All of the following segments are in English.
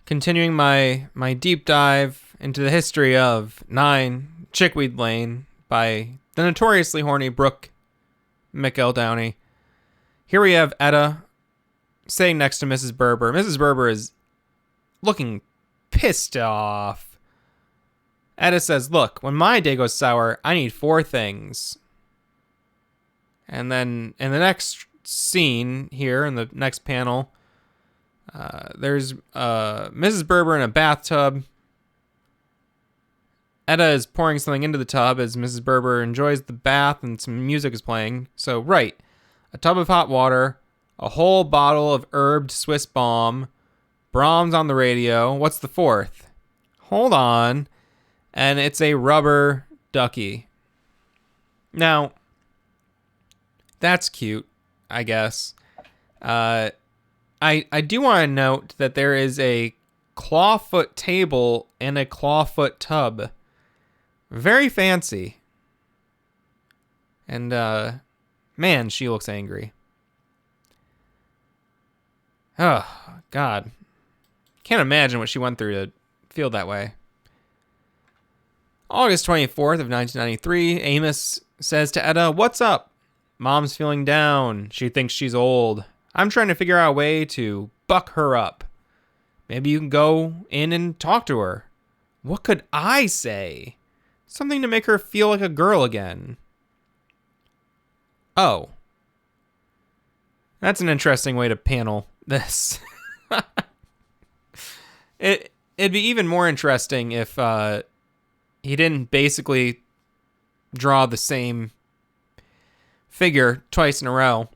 continuing my deep dive into the history of 9 Chickweed Lane by the notoriously horny Brooke McEldowney. Here we have Etta sitting next to Mrs. Berber. Mrs. Berber is looking pissed off. Etta says, "Look, when my day goes sour, I need 4 things." And then in the next scene here, in the next panel, there's Mrs. Berber in a bathtub. Etta is pouring something into the tub as Mrs. Berber enjoys the bath and some music is playing. So, right, a tub of hot water, a whole bottle of herbed Swiss balm, Brahms on the radio. What's the 4th? Hold on. And it's a rubber ducky. Now, that's cute, I guess. I do want to note that there is a clawfoot table and a clawfoot tub. Very fancy. And, man, she looks angry. Oh, God. Can't imagine what she went through to feel that way. August 24th of 1993, Amos says to Etta, "What's up? Mom's feeling down. She thinks she's old. I'm trying to figure out a way to buck her up. Maybe you can go in and talk to her." What could I say? Something to make her feel like a girl again. Oh. That's an interesting way to panel this. It'd be even more interesting if he didn't basically draw the same figure twice in a row.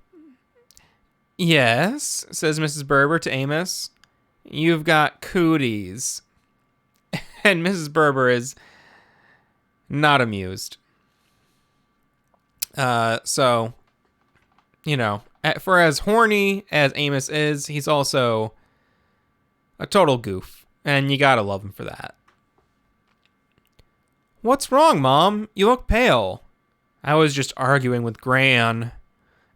"Yes," says Mrs. Berber to Amos, "you've got cooties." And Mrs. Berber is not amused. So, you know, for as horny as Amos is, he's also a total goof, and you gotta love him for that. "What's wrong, Mom? You look pale." "I was just arguing with Gran,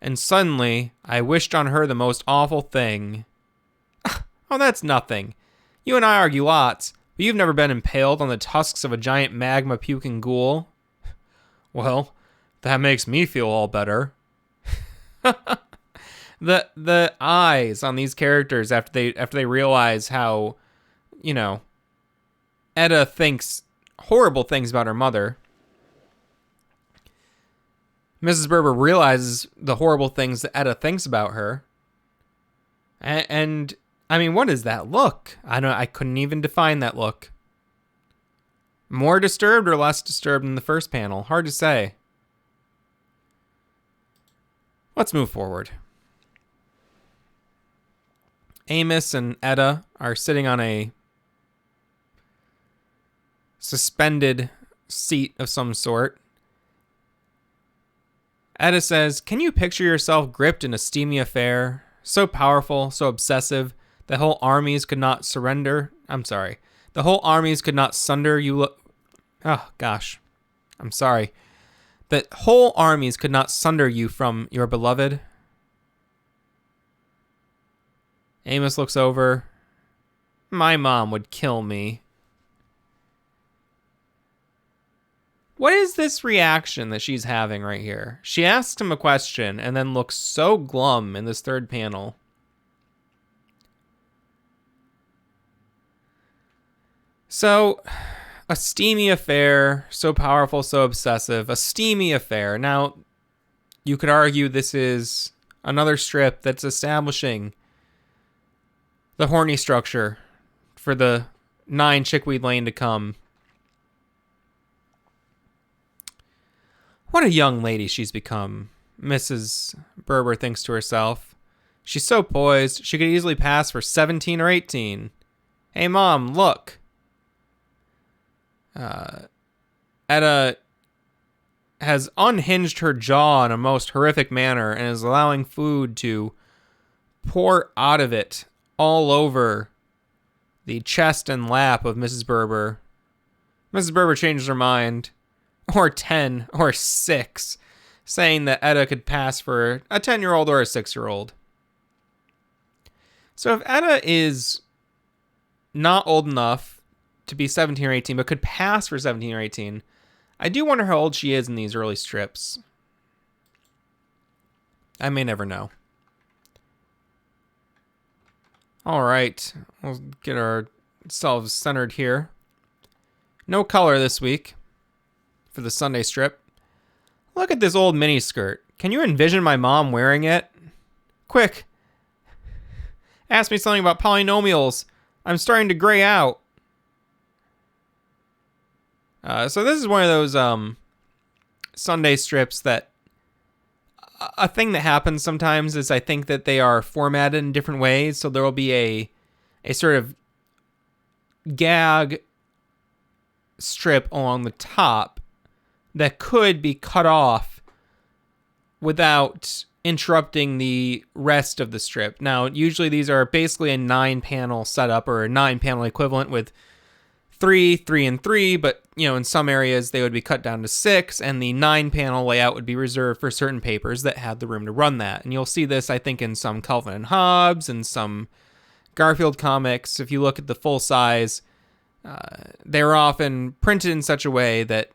and suddenly I wished on her the most awful thing." "Oh, that's nothing. You and I argue lots, but you've never been impaled on the tusks of a giant magma-puking ghoul." "Well, that makes me feel all better." The eyes on these characters after they realize how, you know, Etta thinks horrible things about her mother. Mrs. Berber realizes the horrible things that Etta thinks about her. And I mean, what is that look? I couldn't even define that look. More disturbed or less disturbed than the first panel? Hard to say. Let's move forward. Amos and Etta are sitting on a suspended seat of some sort. Etta says, "Can you picture yourself gripped in a steamy affair, so powerful, so obsessive, that whole armies could not surrender? I'm sorry. The whole armies could not sunder you. Oh, gosh. I'm sorry. That whole armies could not sunder you from your beloved." Amos looks over. "My mom would kill me." What is this reaction that she's having right here? She asks him a question and then looks so glum in this third panel. So, a steamy affair, so powerful, so obsessive, a steamy affair. Now, you could argue this is another strip that's establishing the horny structure for the 9 Chickweed Lane to come. What a young lady she's become, Mrs. Berber thinks to herself. She's so poised, she could easily pass for 17 or 18. "Hey, Mom, look." Etta has unhinged her jaw in a most horrific manner and is allowing food to pour out of it all over the chest and lap of Mrs. Berber. Mrs. Berber changes her mind, or 10, or 6, saying that Etta could pass for a 10-year-old or a 6-year-old. So if Etta is not old enough to be 17 or 18, but could pass for 17 or 18. I do wonder how old she is in these early strips. I may never know. All right, we'll get ourselves centered here. No color this week for the Sunday strip. Look at this old mini skirt. Can you envision my mom wearing it? Quick, ask me something about polynomials. I'm starting to gray out. So this is one of those Sunday strips that a thing that happens sometimes is I think that they are formatted in different ways. So there will be a sort of gag strip along the top that could be cut off without interrupting the rest of the strip. Now, usually these are basically a 9-panel setup or a 9-panel equivalent with 3, 3, and 3, but in some areas they would be cut down to 6, and the 9-panel layout would be reserved for certain papers that had the room to run that. And you'll see this, I think, in some Calvin and Hobbes and some Garfield comics. If you look at the full size, they're often printed in such a way that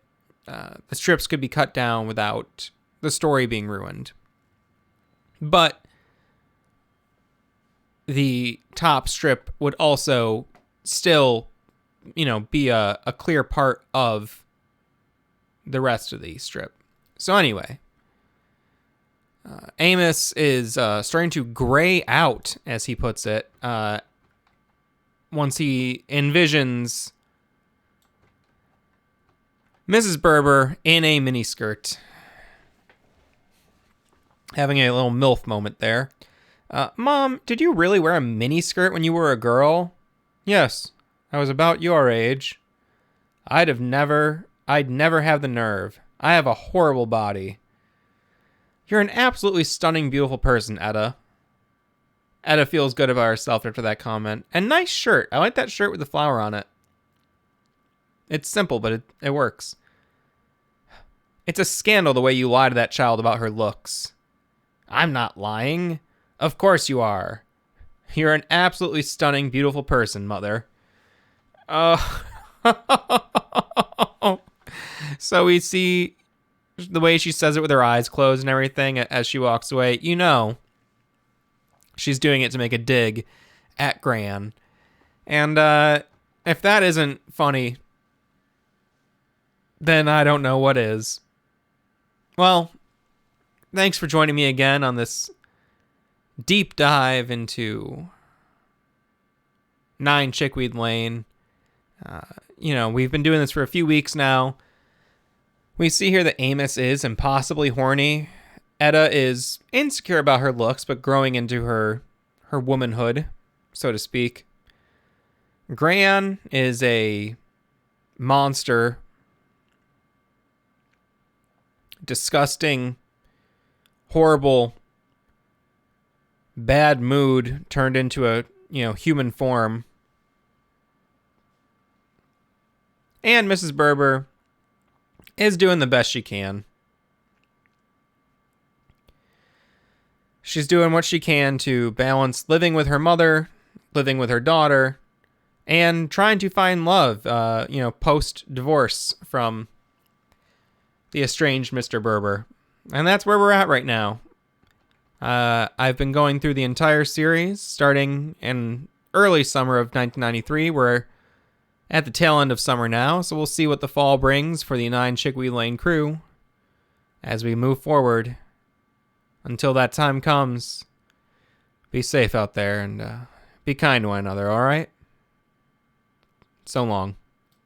the strips could be cut down without the story being ruined. But the top strip would also still, be a clear part of the rest of the strip. So anyway, Amos is starting to gray out, as he puts it, once he envisions Mrs. Berber in a miniskirt. Having a little MILF moment there. Mom, did you really wear a miniskirt when you were a girl? Yes, I was about your age. I'd never have the nerve. I have a horrible body. You're an absolutely stunning, beautiful person, Etta. Etta feels good about herself after that comment. And nice shirt. I like that shirt with the flower on it. It's simple, but it works. It's a scandal the way you lie to that child about her looks. I'm not lying. Of course you are. You're an absolutely stunning, beautiful person, Mother. So we see the way she says it with her eyes closed and everything as she walks away. She's doing it to make a dig at Gran. And if that isn't funny, then I don't know what is. Well, thanks for joining me again on this deep dive into 9 Chickweed Lane. We've been doing this for a few weeks now. We see here that Amos is impossibly horny. Etta is insecure about her looks, but growing into her womanhood, so to speak. Gran is a monster. Disgusting, horrible, bad mood turned into a, human form. And Mrs. Berber is doing the best she can. She's doing what she can to balance living with her mother, living with her daughter, and trying to find love, post-divorce from the estranged Mr. Berber. And that's where we're at right now. I've been going through the entire series, starting in early summer of 1993. We're at the tail end of summer now, so we'll see what the fall brings for the 9 Chickweed Lane crew as we move forward. Until that time comes, be safe out there and be kind to one another, all right? So long.